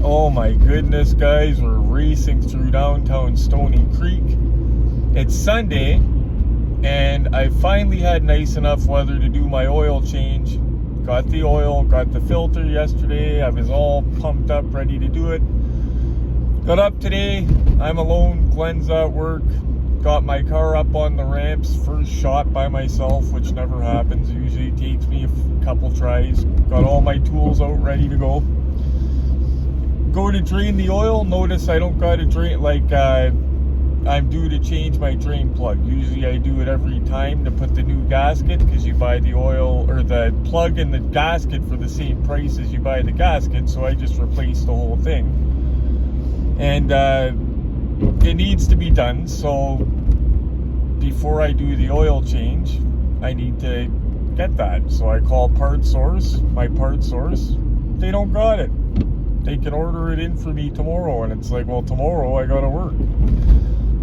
Oh my goodness, guys, we're racing through downtown Stony Creek. It's Sunday, and I finally had nice enough weather to do my oil change. Got the oil, got the filter yesterday. I was all pumped up, ready to do it. Got up today, I'm alone, Glenn's at work. Got my car up on the ramps, first shot by myself, which never happens. It usually takes me a couple tries. Got all my tools out, ready to go. Go to drain the oil, notice I don't got to drain, I'm due to change my drain plug. Usually I do it every time to put the new gasket, because you buy the oil, or the plug and the gasket for the same price as you buy the gasket, so I just replaced the whole thing. And it needs to be done, so before I do the oil change, I need to get that. So I call Part Source, my Part Source, they don't got it. They can order it in for me tomorrow, and it's like, well, tomorrow I gotta work.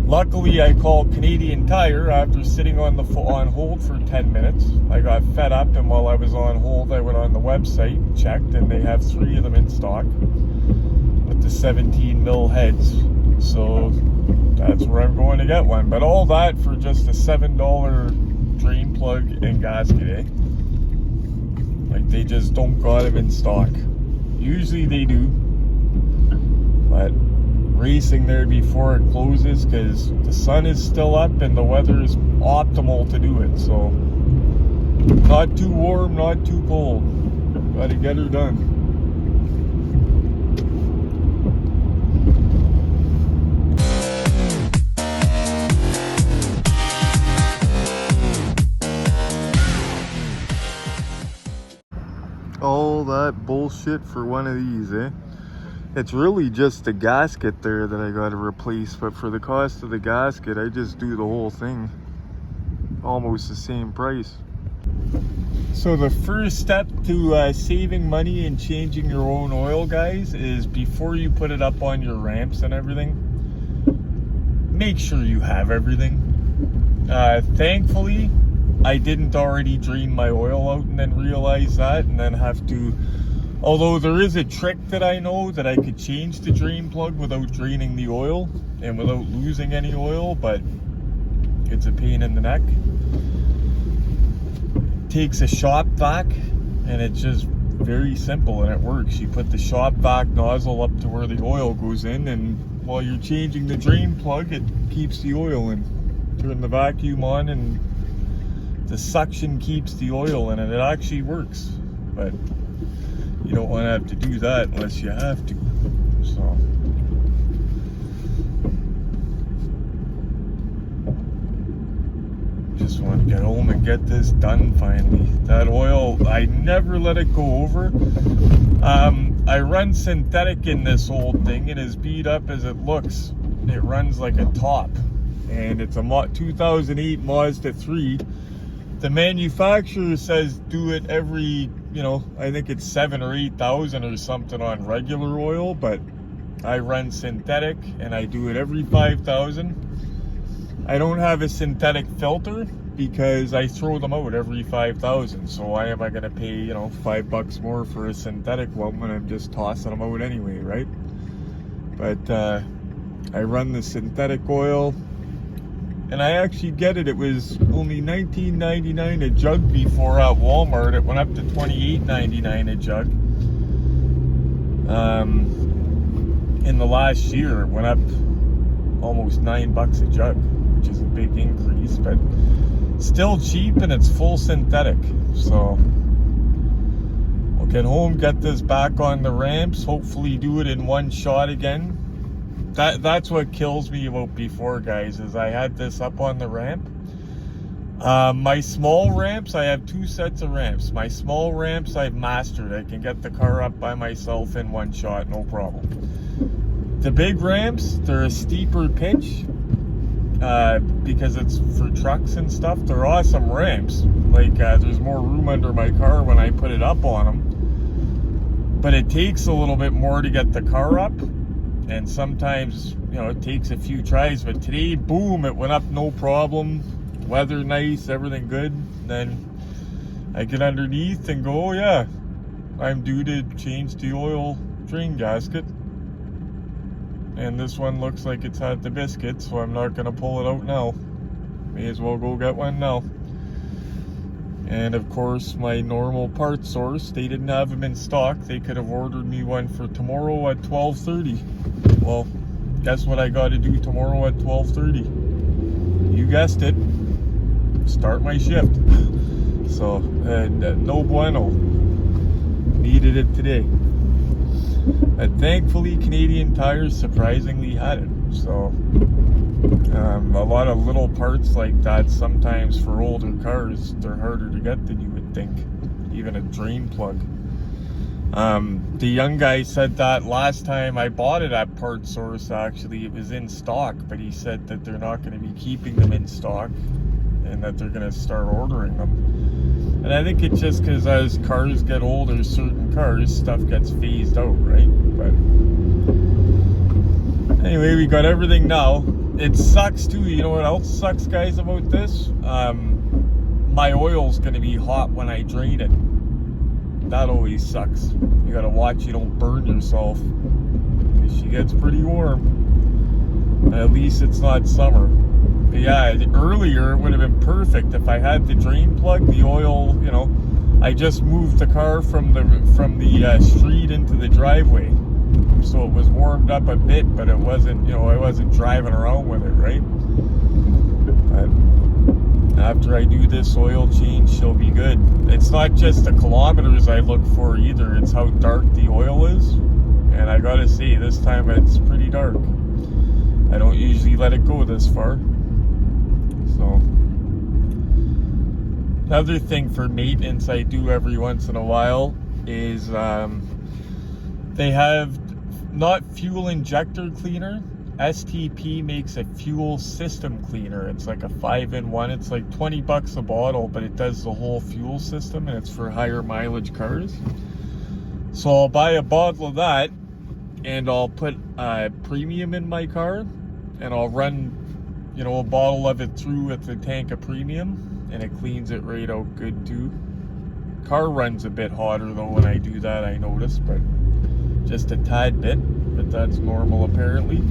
Luckily, I called Canadian Tire after sitting on hold for 10 minutes. I got fed up, and while I was on hold, I went on the website, checked, and they have 3 of them in stock with the 17 mil heads. So that's where I'm going to get one. But all that for just a $7 drain plug and gasket, eh? Like, they just don't got them in stock. Usually they do, but racing there before it closes because the sun is still up and the weather is optimal to do it. So not too warm, not too cold. Gotta get her done. All that bullshit for one of these, eh? It's really just the gasket there that I gotta replace, but for the cost of the gasket, I just do the whole thing. Almost the same price. So the first step to saving money and changing your own oil, guys, is before you put it up on your ramps and everything, make sure you have everything. Thankfully, I didn't already drain my oil out and then realize that, and then have to, although there is a trick that I know that I could change the drain plug without draining the oil and without losing any oil, but it's a pain in the neck. It takes a shop vac, and it's just very simple, and it works. You put the shop vac nozzle up to where the oil goes in, and while you're changing the drain plug, it keeps the oil in. Turn the vacuum on and the suction keeps the oil in, and it actually works. But you don't want to have to do that unless you have to. So just want to get home and get this done finally. That oil, I never let it go over. I run synthetic in this old thing, and as beat up as it looks, it runs like a top. And it's a 2008 Mazda 3. The manufacturer says do it every, I think it's 7,000 or 8,000 or something on regular oil, but I run synthetic and I do it every 5,000. I don't have a synthetic filter because I throw them out every 5,000. So why am I going to pay, $5 more for a synthetic one when I'm just tossing them out anyway, right? But I run the synthetic oil. And I actually get it. It was only $19.99 a jug before at Walmart. It went up to $28.99 a jug. In the last year, it went up almost $9 a jug, which is a big increase, but still cheap, and it's full synthetic. So we'll get home, get this back on the ramps, hopefully do it in one shot again. That's what kills me about before, guys, is I had this up on the ramp. My small ramps, I have 2 sets of ramps. My small ramps I've mastered. I can get the car up by myself in one shot, no problem. The big ramps, they're a steeper pitch because it's for trucks and stuff. They're awesome ramps. Like, there's more room under my car when I put it up on them. But it takes a little bit more to get the car up. And sometimes, it takes a few tries, but today, boom, it went up no problem. Weather nice, everything good. Then I get underneath and go, oh yeah, I'm due to change the oil drain gasket. and this one looks like it's had the biscuit, so I'm not going to pull it out now. May as well go get one now. And of course, my normal part source, they didn't have them in stock. They could have ordered me one for tomorrow at 12:30. Well, guess what I got to do tomorrow at 12:30? You guessed it, start my shift. So, no bueno. Needed it today. And thankfully, Canadian Tires surprisingly had it. So, a lot of little parts like that, sometimes for older cars, they're harder to get than you would think. Even a drain plug. The young guy said that last time I bought it at Part Source, actually, it was in stock, but he said that they're not going to be keeping them in stock and that they're going to start ordering them. And I think it's just because as cars get older, certain cars, stuff gets phased out, right? But anyway, we got everything now. It sucks too. You know what else sucks, guys, about this? My oil's going to be hot when I drain it. That always sucks. You gotta watch you don't burn yourself, because she gets pretty warm. At least it's not summer. But yeah, earlier it would have been perfect if I had the drain plug, the oil, you know. I just moved the car from the street into the driveway, so it was warmed up a bit, but it wasn't, you know, I wasn't driving around with it, right? But after I do this oil change, she'll be good. It's not just the kilometers I look for either, it's how dark the oil is. And I gotta say, this time it's pretty dark. I don't usually let it go this far. So, another thing for maintenance I do every once in a while is they have not fuel injector cleaner. STP makes a fuel system cleaner. It's like a 5-in-1. It's like $20 a bottle, but it does the whole fuel system, and it's for higher mileage cars. So I'll buy a bottle of that, and I'll put premium in my car, and I'll run, you know, a bottle of it through with the tank of premium, and it cleans it right out good too. Car runs a bit hotter though when I do that, I notice, but just a tad bit, but that's normal apparently,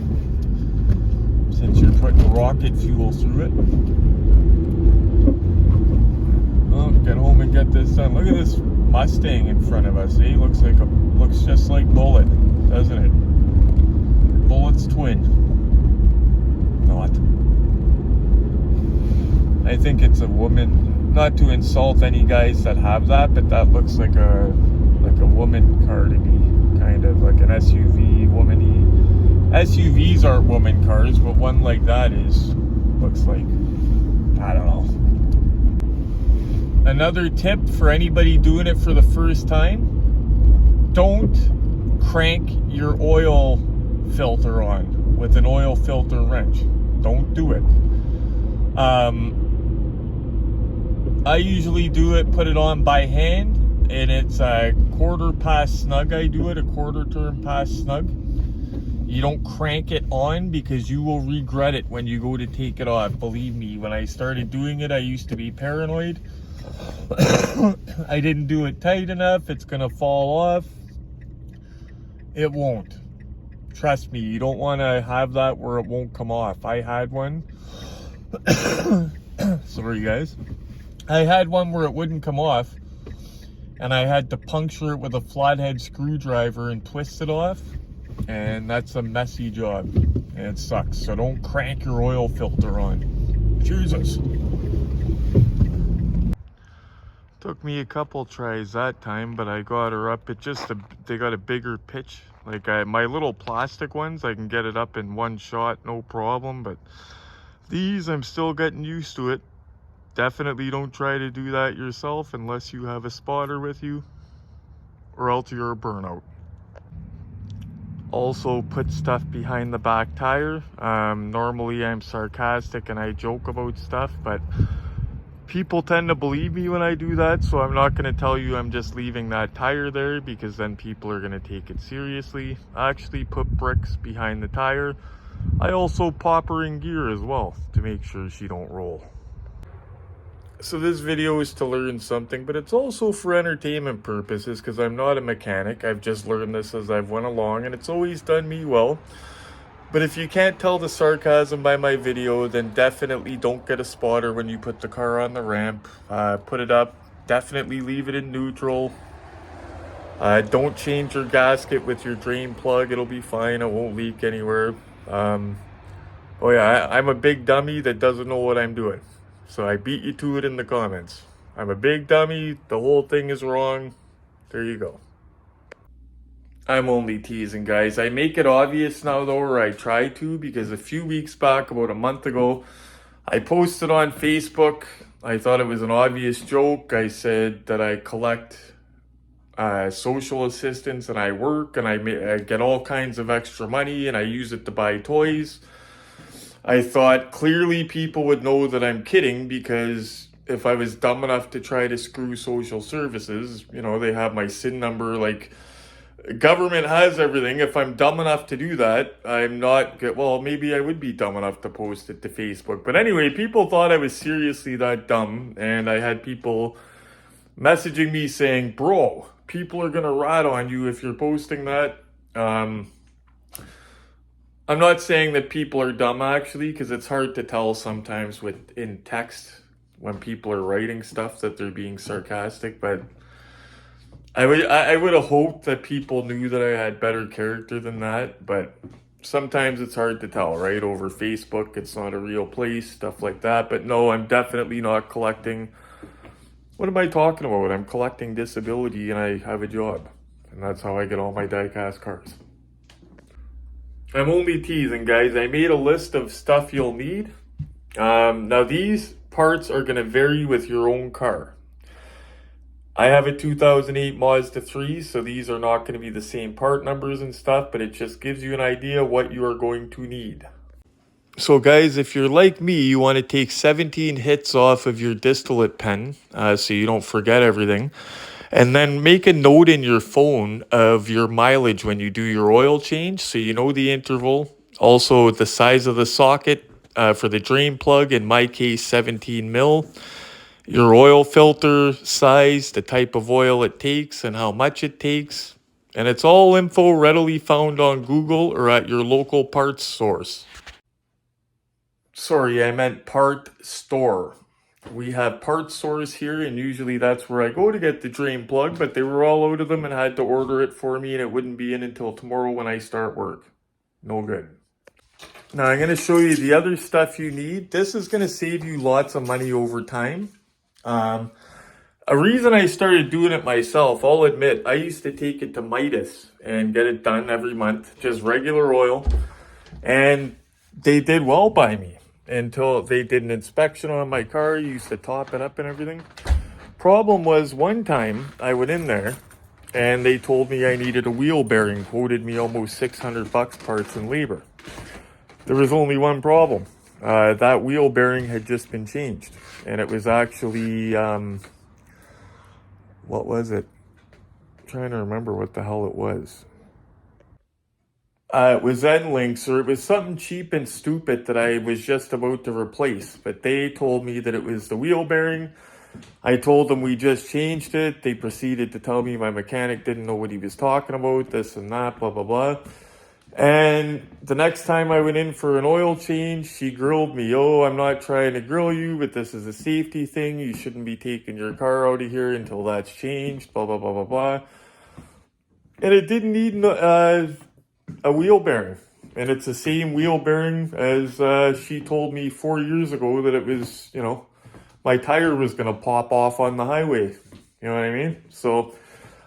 since you're putting rocket fuel through it. Oh, get home and get this done. Look at this Mustang in front of us, eh? Looks just like Bullet, doesn't it? Bullet's twin. Not. I think it's a woman. Not to insult any guys that have that, but that looks like a woman car to me, kind of like an SUV, womany. SUVs aren't woman cars, but one like that looks like, I don't know. Another tip for anybody doing it for the first time: don't crank your oil filter on with an oil filter wrench. Don't do it. I usually do it, put it on by hand, and it's a quarter past snug. I do it a quarter turn past snug. You don't crank it on, because you will regret it when you go to take it off. Believe me, when I started doing it, I used to be paranoid. I didn't do it tight enough. It's gonna fall off. It won't. Trust me, you don't want to have that where it won't come off. I had one. Sorry guys. I had one where it wouldn't come off, and I had to puncture it with a flathead screwdriver and twist it off, and that's a messy job, and it sucks. So don't crank your oil filter on. Jesus. Took me a couple tries that time, but I got her up. They got a bigger pitch. Like my little plastic ones, I can get it up in one shot, no problem, but these, I'm still getting used to it. Definitely don't try to do that yourself unless you have a spotter with you, or else you're a burnout. Also, put stuff behind the back tire. Normally I'm sarcastic and I joke about stuff, but people tend to believe me when I do that, so I'm not going to tell you I'm just leaving that tire there, because then people are going to take it seriously. I actually put bricks behind the tire. I also pop her in gear as well to make sure she don't roll. So this video is to learn something, but it's also for entertainment purposes, because I'm not a mechanic. I've just learned this as I've went along, and it's always done me well. But if you can't tell the sarcasm by my video, then definitely don't get a spotter when you put the car on the ramp. Put it up. Definitely leave it in neutral. Don't change your gasket with your drain plug. It'll be fine. It won't leak anywhere. Oh yeah, I'm a big dummy that doesn't know what I'm doing. So I beat you to it in the comments. I'm a big dummy. The whole thing is wrong. There you go. I'm only teasing, guys. I make it obvious now, though, or I try to, because a few weeks back, about a month ago, I posted on Facebook. I thought it was an obvious joke. I said that I collect social assistance and I work and I get all kinds of extra money and I use it to buy toys. I thought clearly people would know that I'm kidding, because if I was dumb enough to try to screw social services, you know, they have my SIN number, like, government has everything. If I'm dumb enough to do that, I'm not, well, maybe I would be dumb enough to post it to Facebook. But anyway, people thought I was seriously that dumb, and I had people messaging me saying, bro, people are gonna rat on you if you're posting that. I'm not saying that people are dumb, actually, because it's hard to tell sometimes in text when people are writing stuff that they're being sarcastic, but I would have hoped that people knew that I had better character than that, but sometimes it's hard to tell, right? Over Facebook, it's not a real place, stuff like that. But no, I'm definitely not collecting. What am I talking about? I'm collecting disability and I have a job. And that's how I get all my die-cast cars. I'm only teasing, guys. I made a list of stuff you'll need. Now, these parts are going to vary with your own car. I have a 2008 Mazda 3, so these are not going to be the same part numbers and stuff, but it just gives you an idea what you are going to need. So guys, if you're like me, you want to take 17 hits off of your distillate pen, so you don't forget everything. And then make a note in your phone of your mileage when you do your oil change, so you know the interval. Also, the size of the socket for the drain plug, in my case, 17 mil. Your oil filter size, the type of oil it takes, and how much it takes. And it's all info readily found on Google or at your local parts source. Sorry, I meant part store. We have parts stores here, and usually that's where I go to get the drain plug, but they were all out of them and had to order it for me, and it wouldn't be in until tomorrow when I start work. No good. Now I'm going to show you the other stuff you need. This is going to save you lots of money over time. A reason I started doing it myself, I'll admit, I used to take it to Midas and get it done every month, just regular oil, and they did well by me until they did an inspection on my car. Used to top it up and everything. Problem was, one time I went in there and they told me I needed a wheel bearing, quoted me almost $600 parts and labor. There was only one problem. That wheel bearing had just been changed, and it was actually, what was it? I'm trying to remember what the hell it was. It was N-Links, or it was something cheap and stupid that I was just about to replace, but they told me that it was the wheel bearing. I told them we just changed it. They proceeded to tell me my mechanic didn't know what he was talking about, this and that, blah, blah, blah. And the next time I went in for an oil change, she grilled me. Oh, I'm not trying to grill you, but this is a safety thing. You shouldn't be taking your car out of here until that's changed, blah, blah, blah, blah, blah. And it didn't need a wheel bearing. And it's the same wheel bearing as she told me 4 years ago that it was, you know, my tire was going to pop off on the highway. You know what I mean? So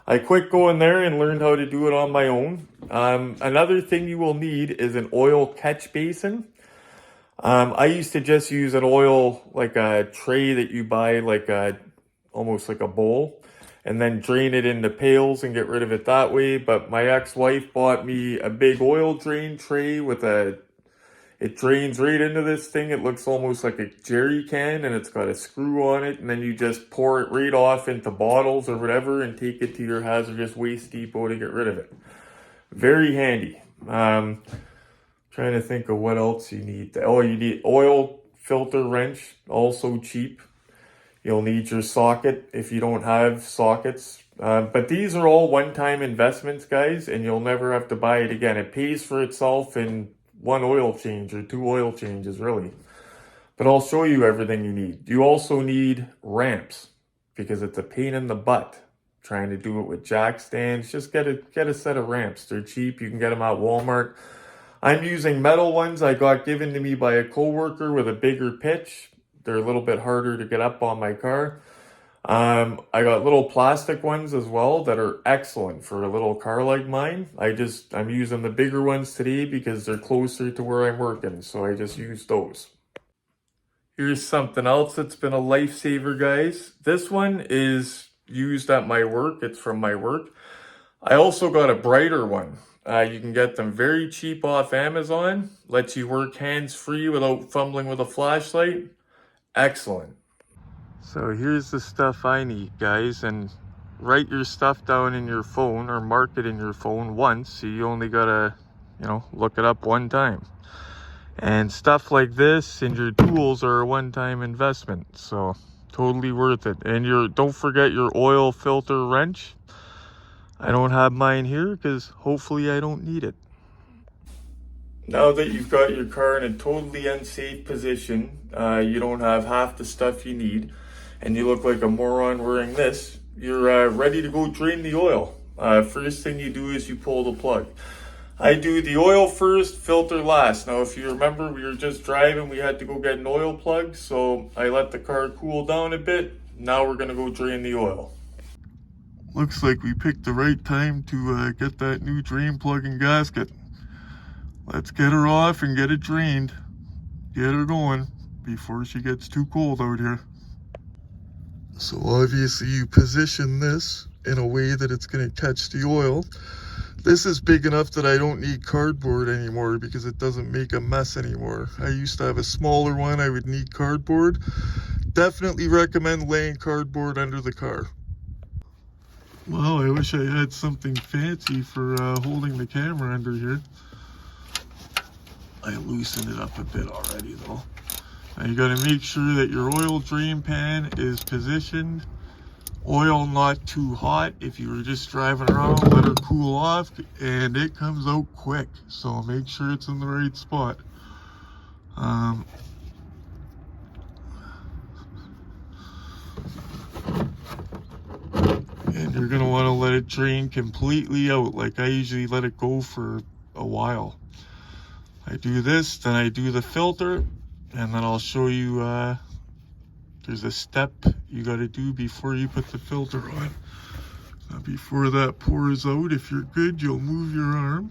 I quit going there and learned how to do it on my own. Another thing you will need is an oil catch basin. I used to just use an oil, like a tray that you buy, like almost like a bowl, and then drain it into pails and get rid of it that way. But my ex-wife bought me a big oil drain tray with it drains right into this thing. It looks almost like a jerry can, and it's got a screw on it, and then you just pour it right off into bottles or whatever and take it to your hazardous waste depot to get rid of it. Very handy. Trying to think of what else you need. Oh, you need oil filter wrench, also cheap. You'll need your socket if you don't have sockets. But these are all one-time investments, guys, and you'll never have to buy it again. It pays for itself in one oil change or two oil changes really. But I'll show you everything you need. You also need ramps because it's a pain in the butt trying to do it with jack stands. Just get a set of ramps. They're cheap. You can get them at Walmart. I'm using metal ones I got given to me by a coworker with a bigger pitch. They're a little bit harder to get up on my car. I got little plastic ones as well that are excellent for a little car like mine. I'm using the bigger ones today because they're closer to where I'm working, so I just use those. Here's something else that's been a lifesaver, guys. This one is used at my work. It's from my work. I also got a brighter one. You can get them very cheap off Amazon. Lets you work hands-free without fumbling with a flashlight. Excellent. So here's the stuff I need, guys, and write your stuff down in your phone or mark it in your phone once, so you only gotta, look it up one time. And stuff like this and your tools are a one-time investment, so totally worth it. And don't forget your oil filter wrench. I don't have mine here because hopefully I don't need it. Now that you've got your car in a totally unsafe position, you don't have half the stuff you need, and you look like a moron wearing this, you're ready to go drain the oil. First thing you do is you pull the plug. I do the oil first, filter last. Now, if you remember, we were just driving, we had to go get an oil plug, so I let the car cool down a bit. Now we're gonna go drain the oil. Looks like we picked the right time to get that new drain plug and gasket. Let's get her off and get it drained. Get her going before she gets too cold out here. So obviously you position this in a way that it's going to catch the oil. This is big enough that I don't need cardboard anymore because it doesn't make a mess anymore. I used to have a smaller one, I would need cardboard. Definitely recommend laying cardboard under the car. Well, I wish I had something fancy for holding the camera under here. I loosened it up a bit already though. Now you got to make sure that your oil drain pan is positioned. Oil not too hot. If you were just driving around, let her cool off and it comes out quick. So make sure it's in the right spot. And you're going to want to let it drain completely out. Like I usually let it go for a while. I do this, then I do the filter, and then I'll show you there's a step you got to do before you put the filter on. Now before that pours out, if you're good, you'll move your arm.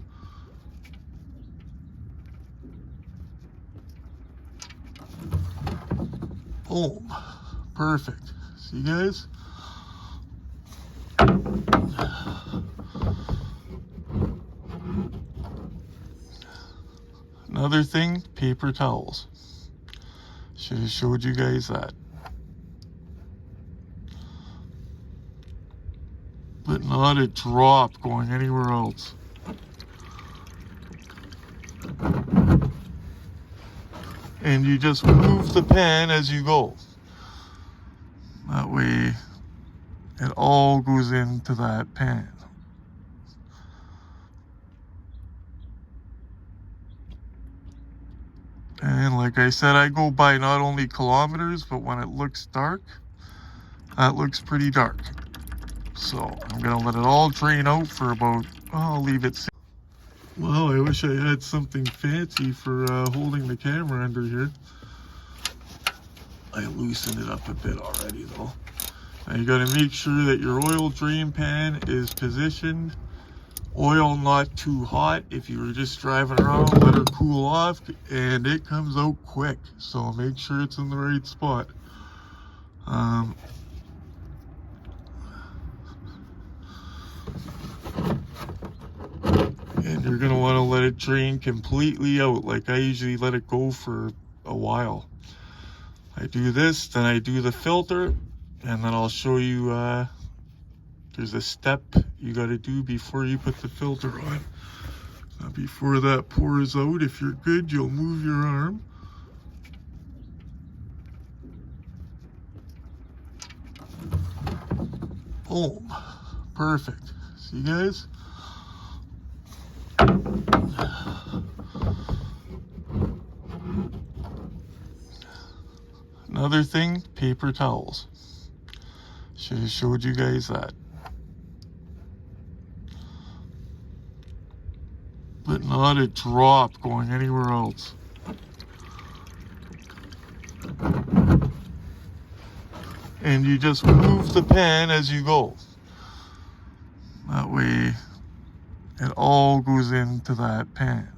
Boom. Perfect. See, guys? Another thing, paper towels. Should have showed you guys that. But not a drop going anywhere else. And you just move the pan as you go. That way it all goes into that pan. And like I said, I go by not only kilometers, but when it looks dark, that looks pretty dark. So I'm gonna let it all drain out for about, I'll leave it. Well, I wish I had something fancy for holding the camera under here. I loosened it up a bit already though. Now you gotta make sure that your oil drain pan is positioned. Oil not too hot. If you were just driving around, let her cool off and it comes out quick. So make sure it's in the right spot. And you're going to want to let it drain completely out. Like I usually let it go for a while. I do this, then I do the filter, and then I'll show you there's a step you got to do before you put the filter on. Now before that pours out, if you're good, you'll move your arm. Boom. Perfect. See, guys? Another thing, paper towels. Should have showed you guys that. But not a drop going anywhere else. And you just move the pan as you go. That way it all goes into that pan.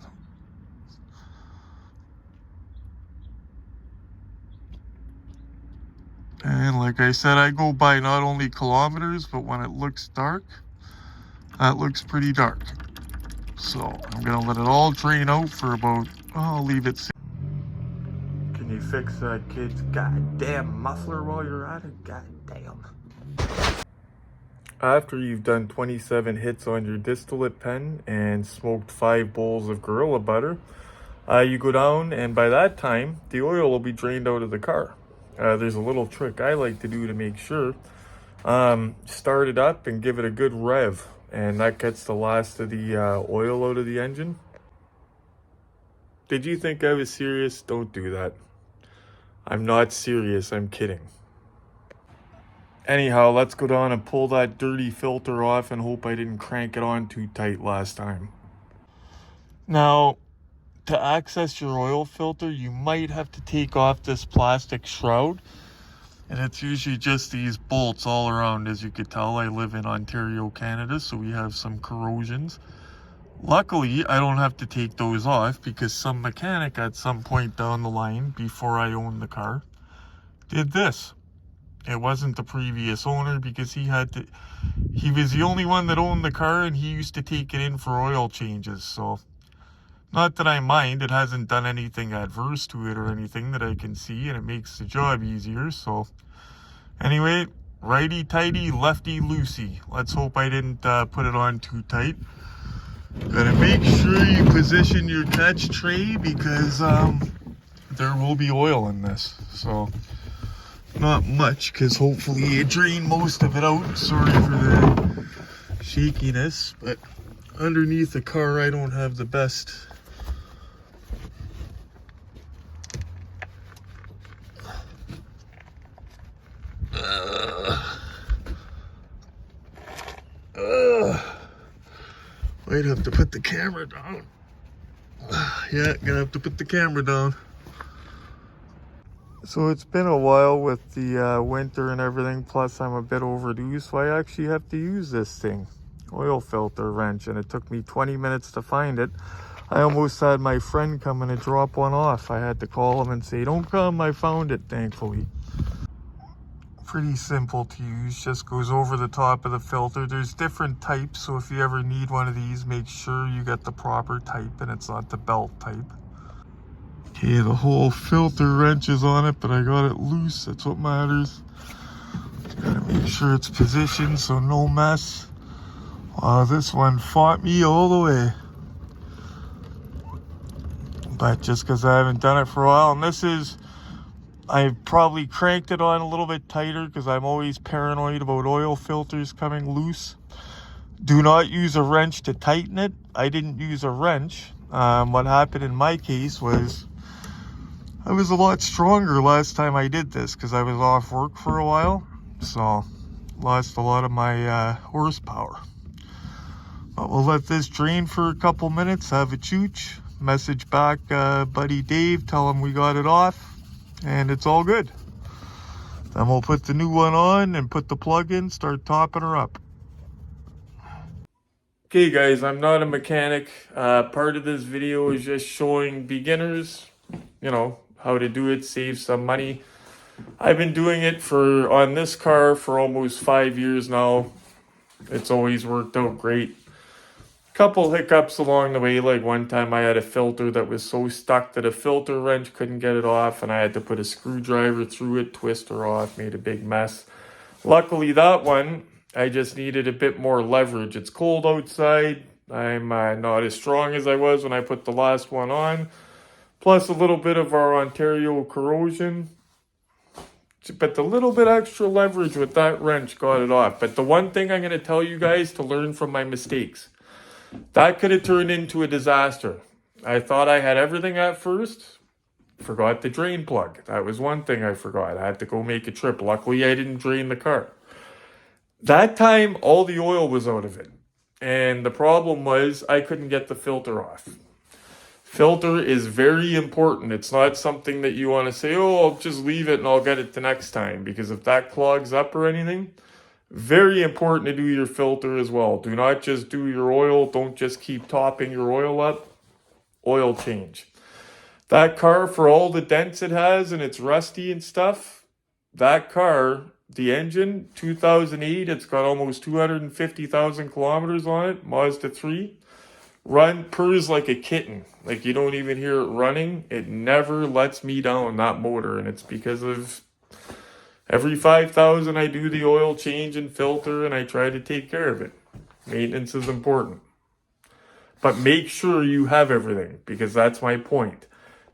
And like I said, I go by not only kilometers, but when it looks dark, that looks pretty dark. So I'm gonna let it all drain out for about, I'll leave it. Can you fix that kid's goddamn muffler while you're at it? Goddamn. After you've done 27 hits on your distillate pen and smoked 5 bowls of Gorilla Butter, you go down, and by that time, the oil will be drained out of the car. There's a little trick I like to do to make sure. Start it up and give it a good rev, and that gets the last of the oil out of the engine. Did you think I was serious? Don't do that. I'm not serious, I'm kidding. Anyhow, let's go down and pull that dirty filter off and hope I didn't crank it on too tight last time. Now, to access your oil filter, you might have to take off this plastic shroud. And it's usually just these bolts all around. As you could tell, I live in Ontario, Canada, so we have some corrosions. Luckily, I don't have to take those off because some mechanic at some point down the line, before I owned the car, did this. It wasn't the previous owner because he was the only one that owned the car, and he used to take it in for oil changes. So, not that I mind, it hasn't done anything adverse to it or anything that I can see, and it makes the job easier. So, anyway, righty tighty, lefty loosey. Let's hope I didn't put it on too tight. Gotta make sure you position your catch tray because there will be oil in this. So, not much, because hopefully you drain most of it out. Sorry for the shakiness, but underneath the car I don't have the best. Might have to put the camera down. Yeah, gonna have to put the camera down. So it's been a while with the winter and everything, plus I'm a bit overdue, so I actually have to use this thing, oil filter wrench, and it took me 20 minutes to find it. I almost had my friend coming to drop one off. I had to call him and say, don't come, I found it, thankfully. Pretty simple to use, just goes over the top of the filter. There's different types, so if you ever need one of these, make sure you get the proper type and it's not the belt type. Okay, the whole filter wrench is on it, but I got it loose. That's what matters. Just gotta make sure it's positioned so no mess. Wow, this one fought me all the way. But just because I haven't done it for a while, and this is, I've probably cranked it on a little bit tighter because I'm always paranoid about oil filters coming loose. Do not use a wrench to tighten it. I didn't use a wrench. What happened in my case was I was a lot stronger last time I did this because I was off work for a while, so lost a lot of my horsepower. But we'll let this drain for a couple minutes, have a chooch, message back buddy Dave, tell him we got it off, and it's all good. Then we'll put the new one on and put the plug in, start topping her up. Okay guys, I'm not a mechanic. Part of this video is just showing beginners, you know, how to do it, save some money. I've been doing it on this car for almost 5 years now. It's always worked out great. Couple hiccups along the way, like one time I had a filter that was so stuck that a filter wrench couldn't get it off, and I had to put a screwdriver through it, twist her off, made a big mess. Luckily that one, I just needed a bit more leverage. It's cold outside. I'm not as strong as I was when I put the last one on. Plus a little bit of our Ontario corrosion. But the little bit extra leverage with that wrench got it off. But the one thing I'm going to tell you guys to learn from my mistakes, that could have turned into a disaster. I thought I had everything at first. Forgot the drain plug. That was one thing I forgot. I had to go make a trip. Luckily, I didn't drain the car. That time, all the oil was out of it. And the problem was I couldn't get the filter off. Filter is very important. It's not something that you want to say, oh, I'll just leave it and I'll get it the next time. Because if that clogs up or anything, very important to do your filter as well. Do not just do your oil. Don't just keep topping your oil up. Oil change. That car, for all the dents it has and it's rusty and stuff, that car, the engine, 2008, it's got almost 250,000 kilometers on it, Mazda 3. Purrs like a kitten. Like you don't even hear it running. It never lets me down, that motor. And it's because of every 5,000 I do the oil change and filter and I try to take care of it. Maintenance is important. But make sure you have everything, because that's my point.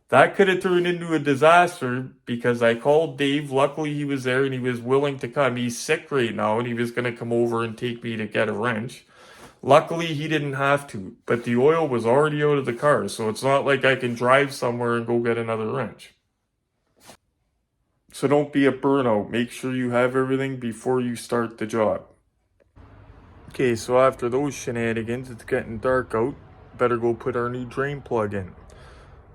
That could have turned into a disaster because I called Dave. Luckily, he was there and he was willing to come. He's sick right now and he was going to come over and take me to get a wrench. Luckily, he didn't have to, but the oil was already out of the car, so it's not like I can drive somewhere and go get another wrench. So don't be a burnout. Make sure you have everything before you start the job. Okay, so after those shenanigans, it's getting dark out. Better go put our new drain plug in.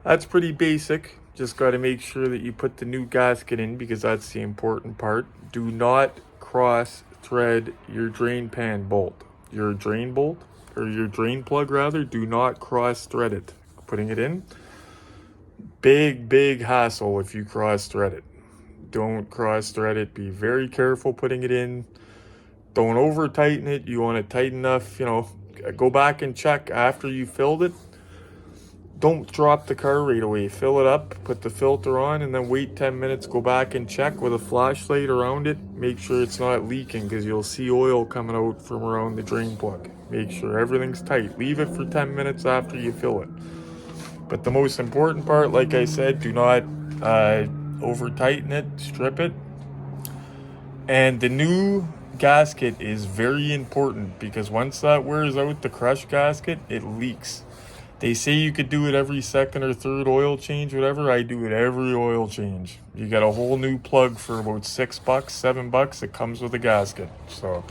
That's pretty basic. Just got to make sure that you put the new gasket in because that's the important part. Do not cross thread your drain pan bolt. Your drain bolt, or your drain plug rather, do not cross thread it. Putting it in, big hassle if you cross thread it. Don't cross thread it. Be very careful putting it in. Don't over tighten it. You want it tight enough, go back and check after you filled it. Don't drop the car right away. Fill it up, put the filter on, and then wait 10 minutes. Go back and check with a flashlight around it. Make sure it's not leaking because you'll see oil coming out from around the drain plug. Make sure everything's tight. Leave it for 10 minutes after you fill it. But the most important part, like I said, do not over tighten it, strip it. And the new gasket is very important because once that wears out, the crushed gasket, it leaks. They say you could do it every second or third oil change, whatever. I do it every oil change. You get a whole new plug for about $6, $7. It comes with a gasket. So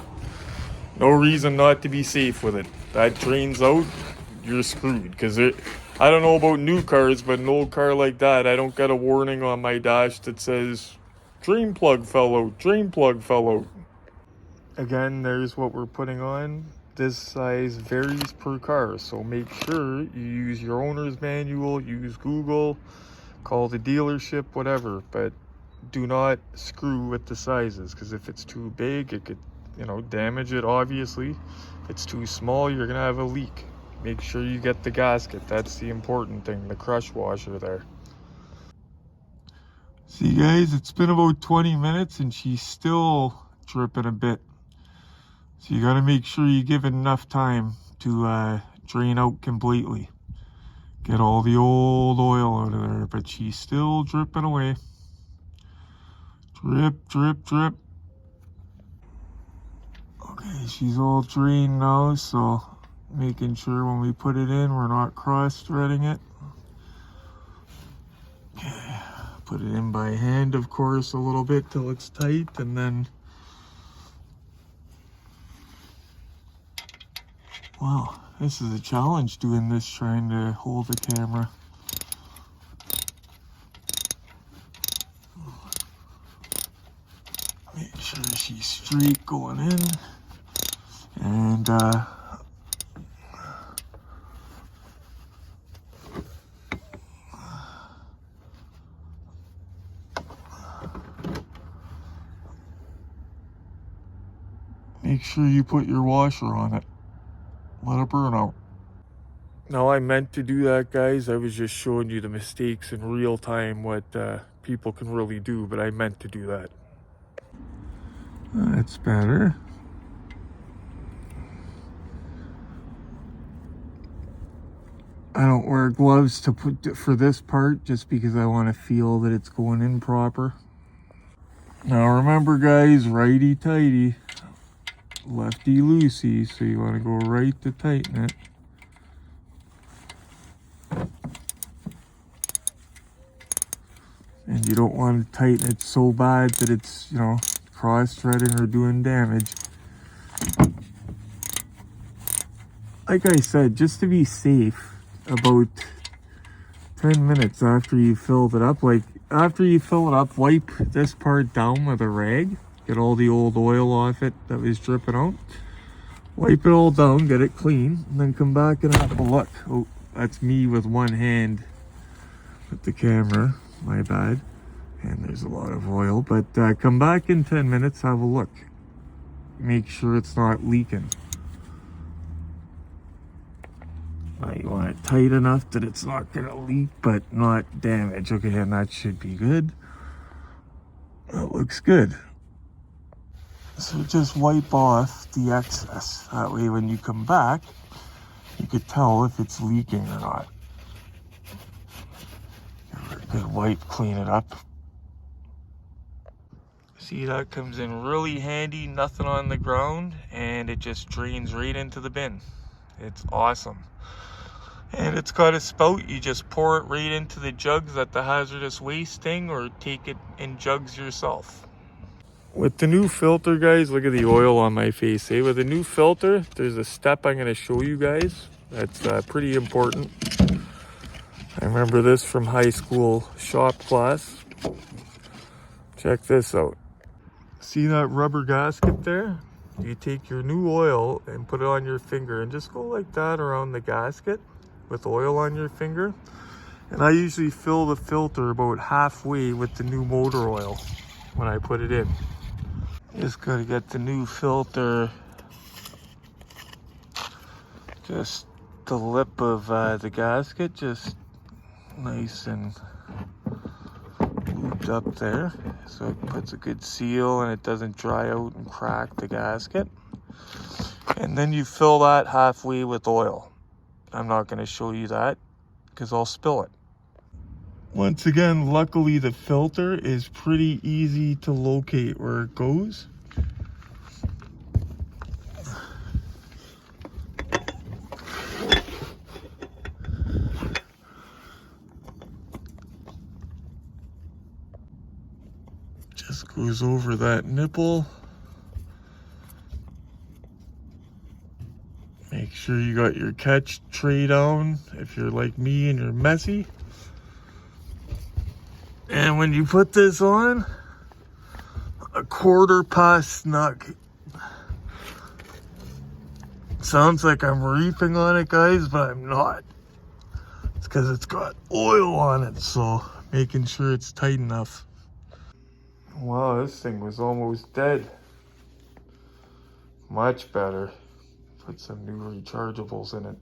no reason not to be safe with it. That drains out, you're screwed. Because I don't know about new cars, but an old car like that, I don't get a warning on my dash that says, drain plug fell out, drain plug fell out. Again, there's what we're putting on. This size varies per car, so make sure you use your owner's manual, use Google, call the dealership, whatever, but do not screw with the sizes, because if it's too big, it could, damage it, obviously. If it's too small, you're going to have a leak. Make sure you get the gasket. That's the important thing, the crush washer there. See, guys, it's been about 20 minutes, and she's still dripping a bit. So you got to make sure you give it enough time to drain out completely. Get all the old oil out of there, but she's still dripping away. Drip, drip, drip. Okay, she's all drained now, so making sure when we put it in, we're not cross-threading it. Okay, put it in by hand, of course, a little bit till it's tight, and then wow, this is a challenge doing this, trying to hold the camera. Make sure she's straight going in. And make sure you put your washer on it. Let it burn out. Now, I meant to do that, guys. I was just showing you the mistakes in real time, what people can really do, but I meant to do that. That's better. I don't wear gloves to put for this part just because I want to feel that it's going in proper. Now remember, guys, righty tighty, lefty loosey, so you want to go right to tighten it. And you don't want to tighten it so bad that it's, you know, cross-threading or doing damage. Like I said, just to be safe, about 10 minutes after you filled it up, like after you fill it up, wipe this part down with a rag, get all the old oil off it that was dripping out. Wipe it all down, get it clean, and then come back and have a look. Oh, that's me with one hand with the camera, my bad. And there's a lot of oil, but come back in 10 minutes, have a look. Make sure it's not leaking. Now you want it tight enough that it's not gonna leak, but not damage. Okay, and that should be good. That looks good. So just wipe off the excess. That way when you come back, you could tell if it's leaking or not. Give it a good wipe, clean it up. See, that comes in really handy, nothing on the ground, and it just drains right into the bin. It's awesome. And it's got a spout, you just pour it right into the jugs at the hazardous waste thing, or take it in jugs yourself. With the new filter, guys, look at the oil on my face, eh? With the new filter, there's a step I'm gonna show you guys that's pretty important. I remember this from high school shop class. Check this out. See that rubber gasket there? You take your new oil and put it on your finger and just go like that around the gasket with oil on your finger. And I usually fill the filter about halfway with the new motor oil when I put it in. Just gotta get the new filter, just the lip of the gasket, just nice and looped up there, so it puts a good seal and it doesn't dry out and crack the gasket. And then you fill that halfway with oil. I'm not going to show you that because I'll spill it. Once again, luckily the filter is pretty easy to locate where it goes. Just goes over that nipple. Make sure you got your catch tray down if you're like me and you're messy. And when you put this on, a 1/4 pass snug. Sounds like I'm reefing on it, guys, but I'm not. It's because it's got oil on it, so making sure it's tight enough. Wow, this thing was almost dead. Much better. Put some new rechargeables in it.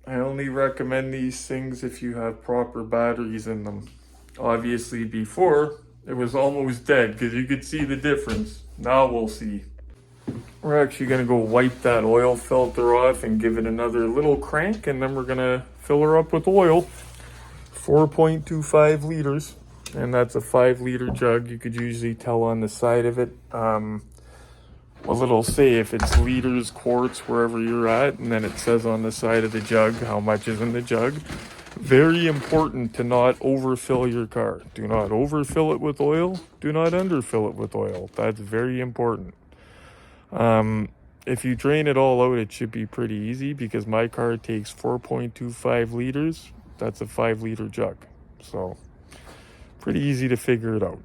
I only recommend these things if you have proper batteries in them. Obviously before, it was almost dead because you could see the difference. Now we'll see. We're actually gonna go wipe that oil filter off and give it another little crank, and then we're gonna fill her up with oil. 4.25 liters, and that's a 5-liter jug. You could usually tell on the side of it. Well, it'll say if it's liters, quarts, wherever you're at, and then it says on the side of the jug how much is in the jug. Very important to not overfill your car. Do not overfill it with oil. Do not underfill it with oil. That's very important. If you drain it all out, it should be pretty easy because my car takes 4.25 liters. That's a 5-liter jug. So, pretty easy to figure it out.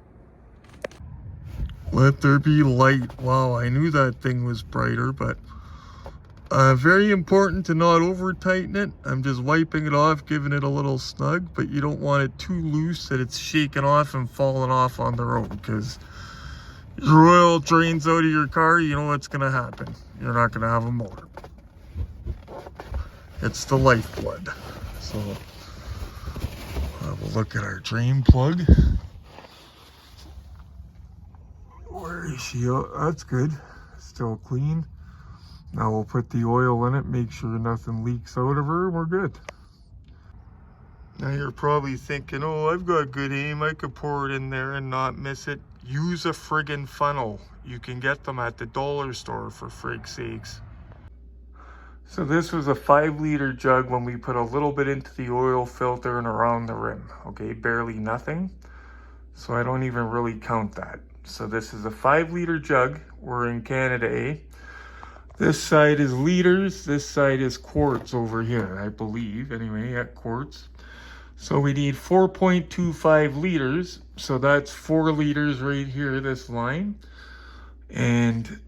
Let there be light. Wow, I knew that thing was brighter, but very important to not over tighten it. I'm just wiping it off, giving it a little snug, but you don't want it too loose that it's shaking off and falling off on the road, because your oil drains out of your car, you know what's gonna happen. You're not gonna have a motor. It's the lifeblood. So have a look at our drain plug. Where is she? Oh, that's good. Still clean. Now we'll put the oil in it, make sure nothing leaks out of her, and we're good. Now you're probably thinking, oh, I've got good aim. I could pour it in there and not miss it. Use a friggin' funnel. You can get them at the dollar store, for frig's sakes. So this was a 5-liter jug when we put a little bit into the oil filter and around the rim. Okay, barely nothing. So I don't even really count that. So this is a 5-liter jug. We're in Canada A. This side is liters, this side is quarts over here, I believe. Anyway, at quarts. So we need 4.25 liters. So that's 4 liters right here, this line. And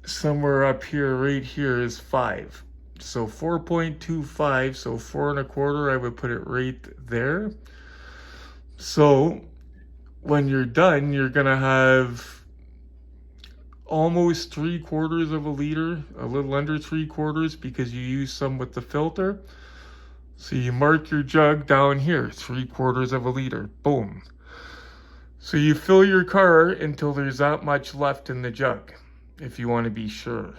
somewhere up here, right here is 5. So 4.25, so 4 1/4, I would put it right there. So when you're done, you're gonna have almost 3/4 of a liter, a little under 3/4, because you use some with the filter. So you mark your jug down here, 3/4 of a liter, boom. So you fill your car until there's that much left in the jug, if you want to be sure.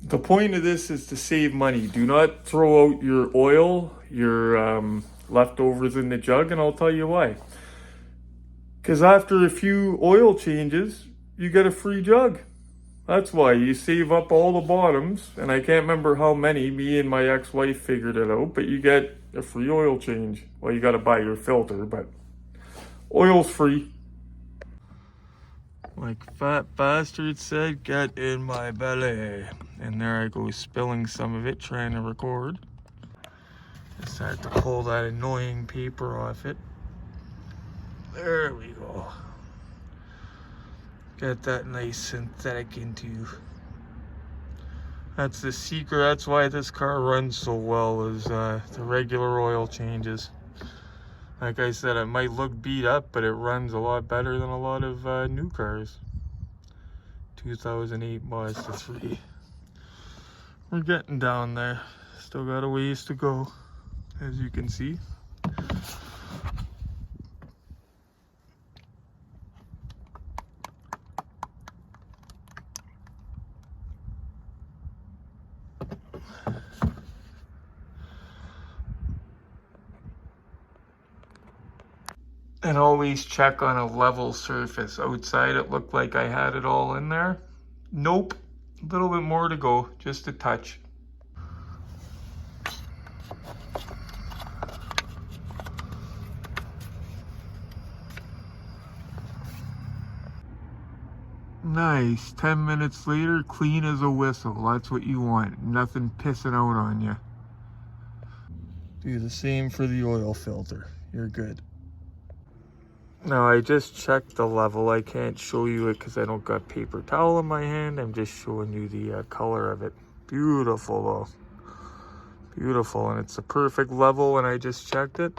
The point of this is to save money. Do not throw out your oil, your leftovers in the jug, and I'll tell you why. Because after a few oil changes, you get a free jug. That's why. You save up all the bottoms, and I can't remember how many. Me and my ex-wife figured it out, but you get a free oil change. Well, you got to buy your filter, but oil's free. Like fat bastard said, get in my belly. And there I go, spilling some of it, trying to record. Just had to pull that annoying paper off it. There we go. Get that nice synthetic into. That's the secret. That's why this car runs so well, is the regular oil changes. Like I said, it might look beat up, but it runs a lot better than a lot of new cars. 2008 Mazda 3. We're getting down there. Still got a ways to go, as you can see. And always check on a level surface. Outside it looked like I had it all in there. Nope, a little bit more to go, just a touch. Nice, 10 minutes later, clean as a whistle. That's what you want, nothing pissing out on you. Do the same for the oil filter, you're good. Now I just checked the level. I can't show you it because I don't got paper towel in my hand. I'm just showing you the color of it. Beautiful though. Beautiful, and it's a perfect level when I just checked it.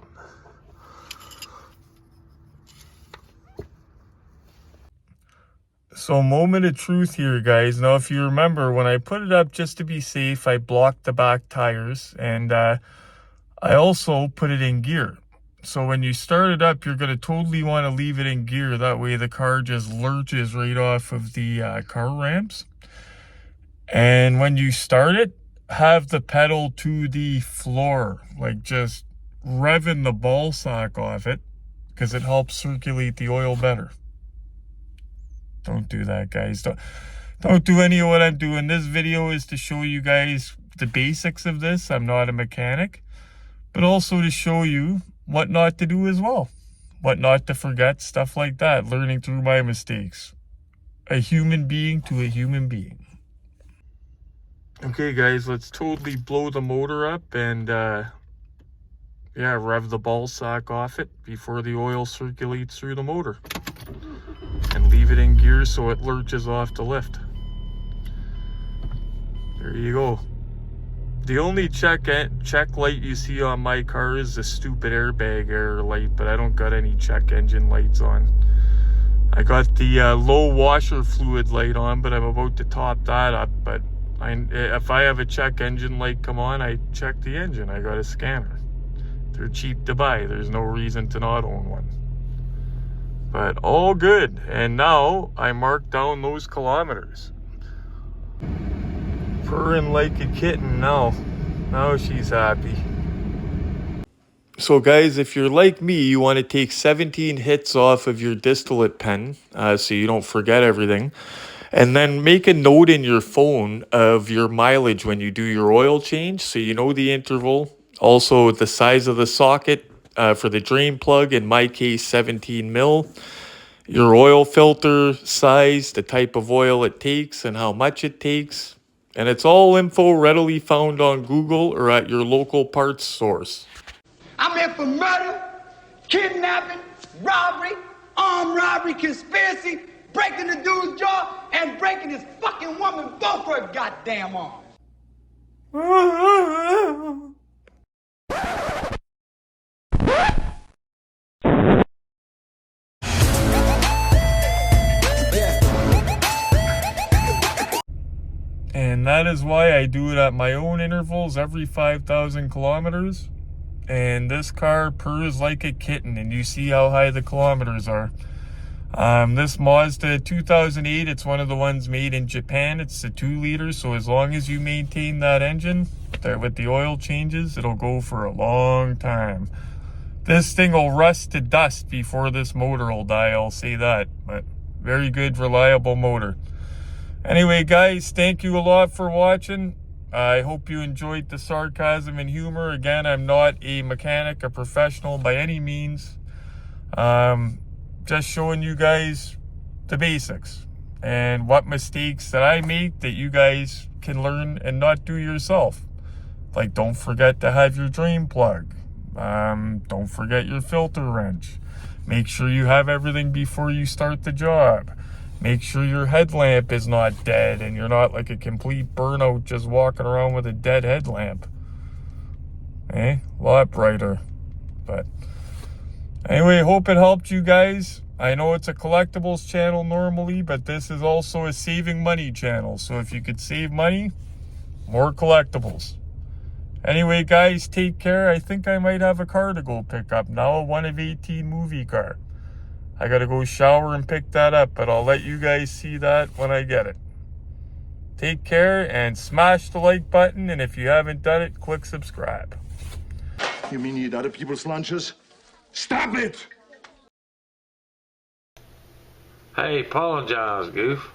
So moment of truth here, guys. Now if you remember, when I put it up just to be safe, I blocked the back tires, and I also put it in gear. So when you start it up, you're going to totally want to leave it in gear. That way the car just lurches right off of the car ramps. And when you start it, have the pedal to the floor. Like just revving the ball sack off it, because it helps circulate the oil better. Don't do that, guys. Don't do any of what I'm doing. This video is to show you guys the basics of this. I'm not a mechanic. But also to show you what not to do as well. What not to forget, stuff like that. Learning through my mistakes. A human being to a human being. Okay guys, let's totally blow the motor up and yeah, rev the ball sack off it before the oil circulates through the motor. And leave it in gear so it lurches off the lift. There you go. The only check light you see on my car is the stupid airbag error light, but I don't got any check engine lights on. I got the low washer fluid light on, but I'm about to top that up. But if I have a check engine light come on, I check the engine. I got a scanner. They're cheap to buy. There's no reason to not own one. But all good. And now I mark down those kilometers. Purring like a kitten now. Now she's happy. So guys, if you're like me, you want to take 17 hits off of your distillate pen so you don't forget everything. And then make a note in your phone of your mileage when you do your oil change, so you know the interval. Also the size of the socket, for the drain plug, in my case 17 mil, your oil filter size, the type of oil it takes and how much it takes. And it's all info readily found on Google or at your local parts source. I'm in for murder, kidnapping, robbery, armed robbery, conspiracy, breaking the dude's jaw, and breaking his fucking woman both her goddamn arms. And that is why I do it at my own intervals every 5,000 kilometers. And this car purrs like a kitten, and you see how high the kilometers are. This Mazda 2008, it's one of the ones made in Japan. It's a 2-liter, so as long as you maintain that engine with the oil changes, it'll go for a long time. This thing will rust to dust before this motor will die, I'll say that. But very good, reliable motor. Anyway, guys, thank you a lot for watching. I hope you enjoyed the sarcasm and humor. Again, I'm not a mechanic, a professional by any means. Just showing you guys the basics and what mistakes that I make that you guys can learn and not do yourself. Like, don't forget to have your drain plug. Don't forget your filter wrench. Make sure you have everything before you start the job. Make sure your headlamp is not dead and you're not like a complete burnout just walking around with a dead headlamp. A lot brighter. But anyway, hope it helped you guys. I know it's a collectibles channel normally, but this is also a saving money channel. So if you could save money, more collectibles. Anyway, guys, take care. I think I might have a car to go pick up now, a 1 of 18 movie car. I gotta go shower and pick that up, but I'll let you guys see that when I get it. Take care and smash the like button, and if you haven't done it, click subscribe. You mean you eat other people's lunches? Stop it! Hey, apologize, Goof.